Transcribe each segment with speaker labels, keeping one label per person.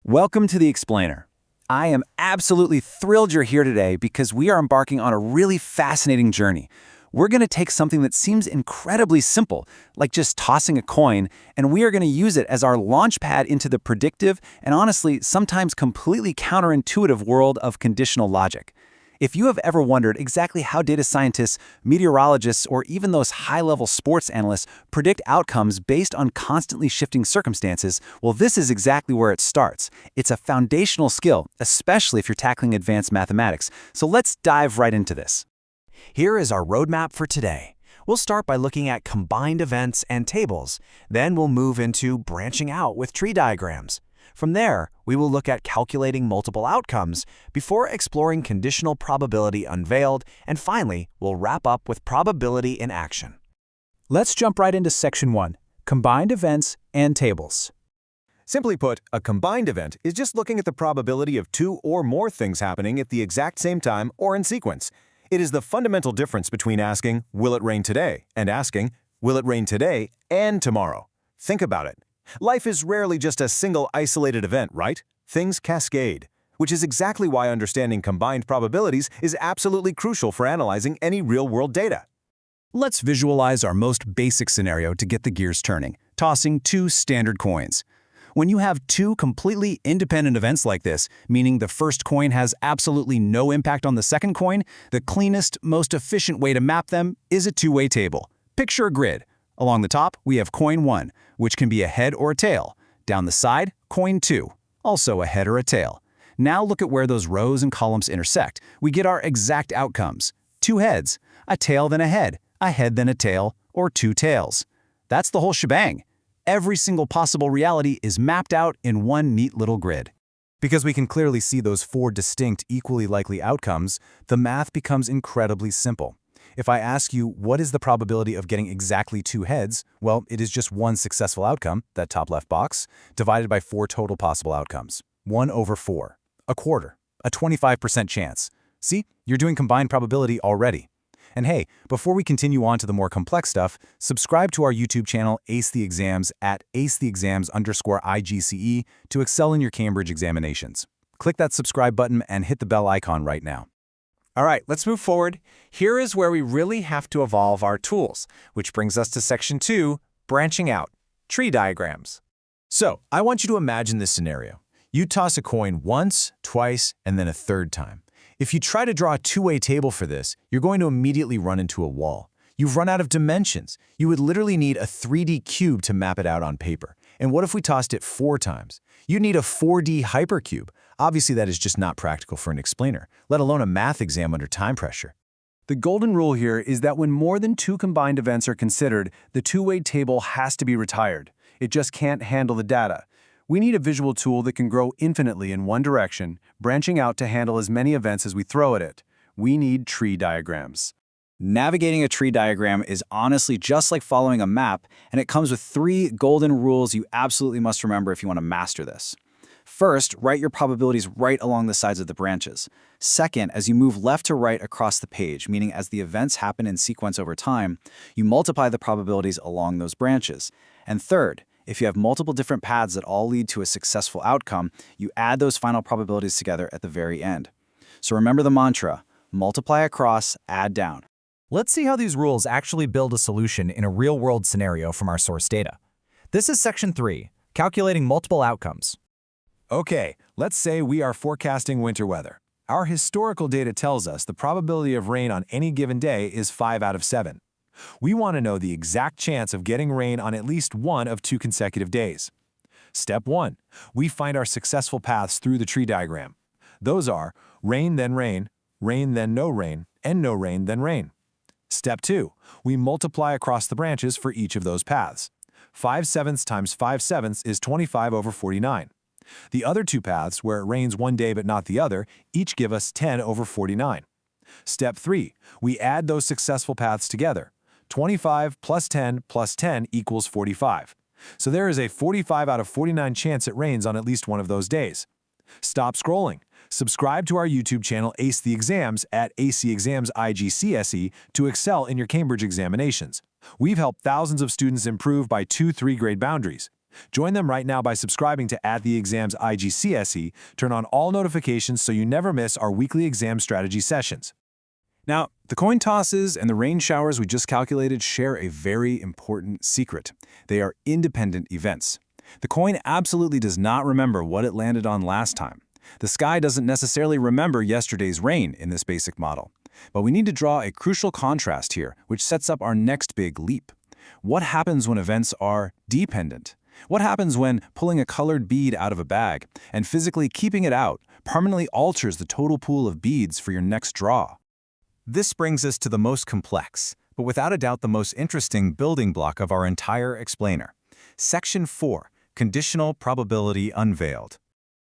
Speaker 1: Welcome to The Explainer. I am absolutely thrilled you're here today because we are embarking on a really fascinating journey. We're going to take something that seems incredibly simple, like just tossing a coin, and we are going to use it as our launch pad into the predictive and honestly, sometimes completely counterintuitive world of conditional logic. If you have ever wondered exactly how data scientists, meteorologists, or even those high-level sports analysts predict outcomes based on constantly shifting circumstances, well, this is exactly where it starts. It's a foundational skill, especially if you're tackling advanced mathematics. So let's dive right into this.
Speaker 2: Here is our roadmap for today. We'll start by looking at combined events and tables. Then we'll move into branching out with tree diagrams. From there, we will look at calculating multiple outcomes before exploring conditional probability unveiled, and finally, we'll wrap up with probability in action.
Speaker 3: Let's jump right into Section 1, Combined Events and Tables.
Speaker 4: Simply put, a combined event is just looking at the probability of two or more things happening at the exact same time or in sequence. It is the fundamental difference between asking, will it rain today, and asking, will it rain today and tomorrow? Think about it. Life is rarely just a single isolated event, right? Things cascade, which is exactly why understanding combined probabilities is absolutely crucial for analyzing any real-world data.
Speaker 1: Let's visualize our most basic scenario to get the gears turning, tossing two standard coins. When you have two completely independent events like this, meaning the first coin has absolutely no impact on the second coin, the cleanest, most efficient way to map them is a two-way table. Picture a grid. Along the top, we have coin 1, which can be a head or a tail. Down the side, coin 2, also a head or a tail. Now look at where those rows and columns intersect. We get our exact outcomes. Two heads, a tail then a head then a tail, or two tails. That's the whole shebang. Every single possible reality is mapped out in one neat little grid.
Speaker 4: Because we can clearly see those four distinct, equally likely outcomes, the math becomes incredibly simple. If I ask you, what is the probability of getting exactly two heads? Well, it is just one successful outcome, that top left box, divided by four total possible outcomes. 1 over 4. A quarter. A 25% chance. See, you're doing combined probability already. And hey, before we continue on to the more complex stuff, subscribe to our YouTube channel, Ace the Exams, at acetheexams_IGCE to excel in your Cambridge examinations. Click that subscribe button and hit the bell icon right now.
Speaker 2: All right, let's move forward. Here is where we really have to evolve our tools, which brings us to Section 2, branching out, tree diagrams.
Speaker 4: So, I want you to imagine this scenario. You toss a coin once, twice, and then a third time. If you try to draw a two-way table for this, you're going to immediately run into a wall. You've run out of dimensions. You would literally need a 3D cube to map it out on paper. And what if we tossed it 4 times? You'd need a 4D hypercube. Obviously, that is just not practical for an explainer, let alone a math exam under time pressure.
Speaker 3: The golden rule here is that when more than two combined events are considered, the two-way table has to be retired. It just can't handle the data. We need a visual tool that can grow infinitely in one direction, branching out to handle as many events as we throw at it. We need tree diagrams.
Speaker 1: Navigating a tree diagram is honestly just like following a map, and it comes with 3 golden rules you absolutely must remember if you want to master this. First, write your probabilities right along the sides of the branches. Second, as you move left to right across the page, meaning as the events happen in sequence over time, you multiply the probabilities along those branches. And third, if you have multiple different paths that all lead to a successful outcome, you add those final probabilities together at the very end. So remember the mantra, multiply across, add down.
Speaker 2: Let's see how these rules actually build a solution in a real-world scenario from our source data. This is Section 3, calculating multiple outcomes.
Speaker 4: Okay, let's say we are forecasting winter weather. Our historical data tells us the probability of rain on any given day is 5 out of 7. We want to know the exact chance of getting rain on at least one of 2 consecutive days. Step 1. We find our successful paths through the tree diagram. Those are rain then rain, rain then no rain, and no rain then rain. Step 2. We multiply across the branches for each of those paths. 5/7 times 5/7 is 25 over 49. The other 2 paths, where it rains one day but not the other, each give us 10 over 49. Step 3. We add those successful paths together. 25 plus 10 plus 10 equals 45. So there is a 45 out of 49 chance it rains on at least one of those days. Stop scrolling. Subscribe to our YouTube channel Ace the Exams at Exams IGCSE to excel in your Cambridge examinations. We've helped thousands of students improve by 2-3 grade boundaries. Join them right now by subscribing to @Exams IGCSE. Turn on all notifications so you never miss our weekly exam strategy sessions.
Speaker 1: Now, the coin tosses and the rain showers we just calculated share a very important secret. They are independent events. The coin absolutely does not remember what it landed on last time. The sky doesn't necessarily remember yesterday's rain in this basic model. But we need to draw a crucial contrast here, which sets up our next big leap. What happens when events are dependent? What happens when pulling a colored bead out of a bag and physically keeping it out permanently alters the total pool of beads for your next draw?
Speaker 2: This brings us to the most complex, but without a doubt the most interesting building block of our entire explainer. Section 4, Conditional Probability Unveiled.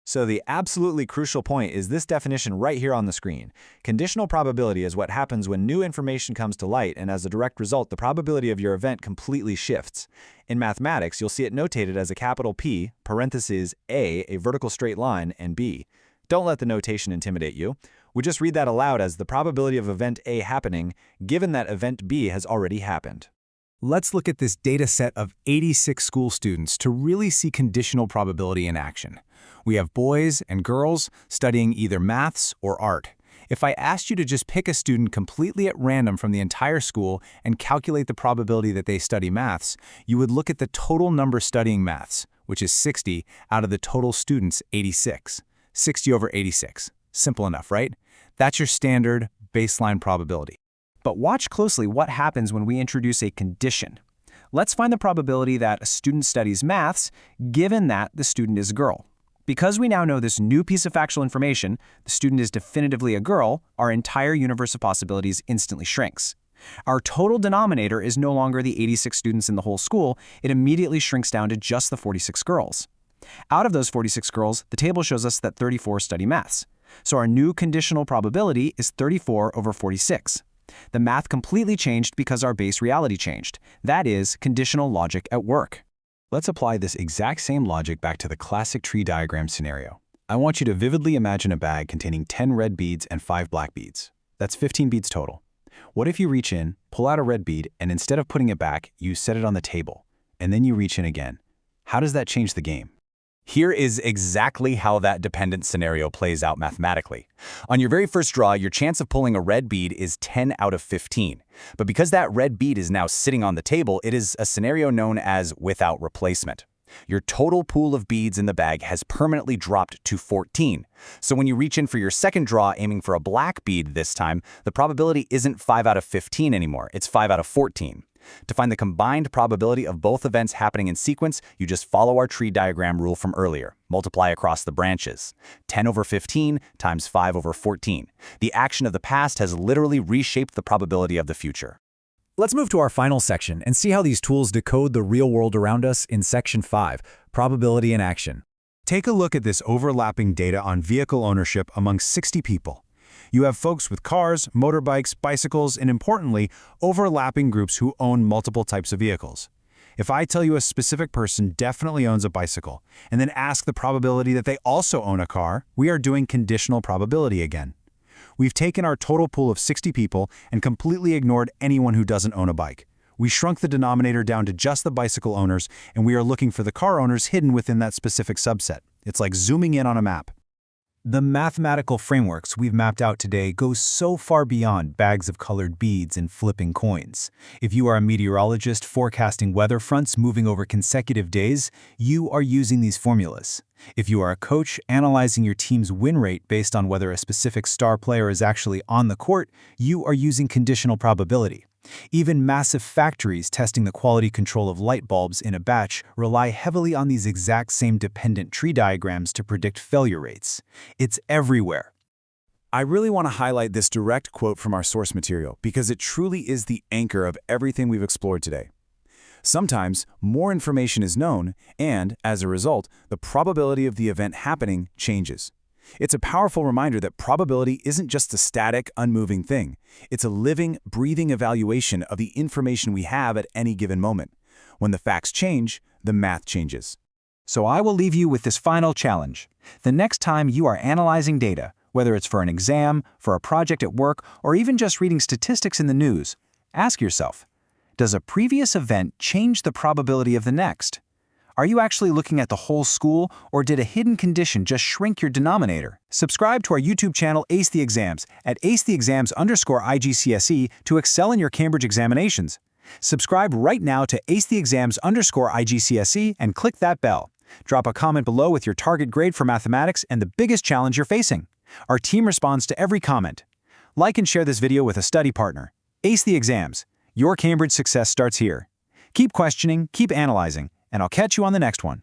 Speaker 5: So the absolutely crucial point is this definition right here on the screen. Conditional probability is what happens when new information comes to light, and as a direct result, the probability of your event completely shifts. In mathematics, you'll see it notated as a capital P, parentheses a vertical straight line, and B. Don't let the notation intimidate you. We just read that aloud as the probability of event A happening, given that event B has already happened.
Speaker 1: Let's look at this data set of 86 school students to really see conditional probability in action. We have boys and girls studying either maths or art. If I asked you to just pick a student completely at random from the entire school and calculate the probability that they study maths, you would look at the total number studying maths, which is 60 out of the total students, 86. 60 over 86. Simple enough, right? That's your standard baseline probability. But watch closely what happens when we introduce a condition. Let's find the probability that a student studies maths, given that the student is a girl. Because we now know this new piece of factual information, the student is definitively a girl, our entire universe of possibilities instantly shrinks. Our total denominator is no longer the 86 students in the whole school, it immediately shrinks down to just the 46 girls. Out of those 46 girls, the table shows us that 34 study maths. So our new conditional probability is 34 over 46. The math completely changed because our base reality changed. That is conditional logic at work. Let's apply this exact same logic back to the classic tree diagram scenario. I want you to vividly imagine a bag containing 10 red beads and 5 black beads. That's 15 beads total. What if you reach in, pull out a red bead, and instead of putting it back, you set it on the table, and then you reach in again? How does that change the game?
Speaker 2: Here is exactly how that dependent scenario plays out mathematically. On your very first draw, your chance of pulling a red bead is 10 out of 15. But because that red bead is now sitting on the table, it is a scenario known as without replacement. Your total pool of beads in the bag has permanently dropped to 14. So when you reach in for your second draw aiming for a black bead this time, the probability isn't 5 out of 15 anymore, it's 5 out of 14. To find the combined probability of both events happening in sequence, you just follow our tree diagram rule from earlier. Multiply across the branches. 10 over 15 times 5 over 14. The action of the past has literally reshaped the probability of the future.
Speaker 1: Let's move to our final section and see how these tools decode the real world around us in Section 5, Probability in Action.
Speaker 3: Take a look at this overlapping data on vehicle ownership among 60 people. You have folks with cars, motorbikes, bicycles, and importantly, overlapping groups who own multiple types of vehicles. If I tell you a specific person definitely owns a bicycle, and then ask the probability that they also own a car, we are doing conditional probability again. We've taken our total pool of 60 people and completely ignored anyone who doesn't own a bike. We shrunk the denominator down to just the bicycle owners, and we are looking for the car owners hidden within that specific subset. It's like zooming in on a map.
Speaker 1: The mathematical frameworks we've mapped out today go so far beyond bags of colored beads and flipping coins. If you are a meteorologist forecasting weather fronts moving over consecutive days, you are using these formulas. If you are a coach analyzing your team's win rate based on whether a specific star player is actually on the court, you are using conditional probability. Even massive factories testing the quality control of light bulbs in a batch rely heavily on these exact same dependent tree diagrams to predict failure rates. It's everywhere. I really want to highlight this direct quote from our source material because it truly is the anchor of everything we've explored today. Sometimes more information is known, and as a result, the probability of the event happening changes. It's a powerful reminder that probability isn't just a static, unmoving thing. It's a living, breathing evaluation of the information we have at any given moment. When the facts change, the math changes. So I will leave you with this final challenge. The next time you are analyzing data, whether it's for an exam, for a project at work, or even just reading statistics in the news, ask yourself, does a previous event change the probability of the next?
Speaker 3: Are you actually looking at the whole school, or did a hidden condition just shrink your denominator? Subscribe to our YouTube channel Ace the Exams at acetheexams_IGCSE to excel in your Cambridge examinations. Subscribe right now to acetheexams_IGCSE and click that bell. Drop a comment below with your target grade for mathematics and the biggest challenge you're facing. Our team responds to every comment. Like and share this video with a study partner. Ace the Exams. Your Cambridge success starts here. Keep questioning, keep analyzing, and I'll catch you on the next one.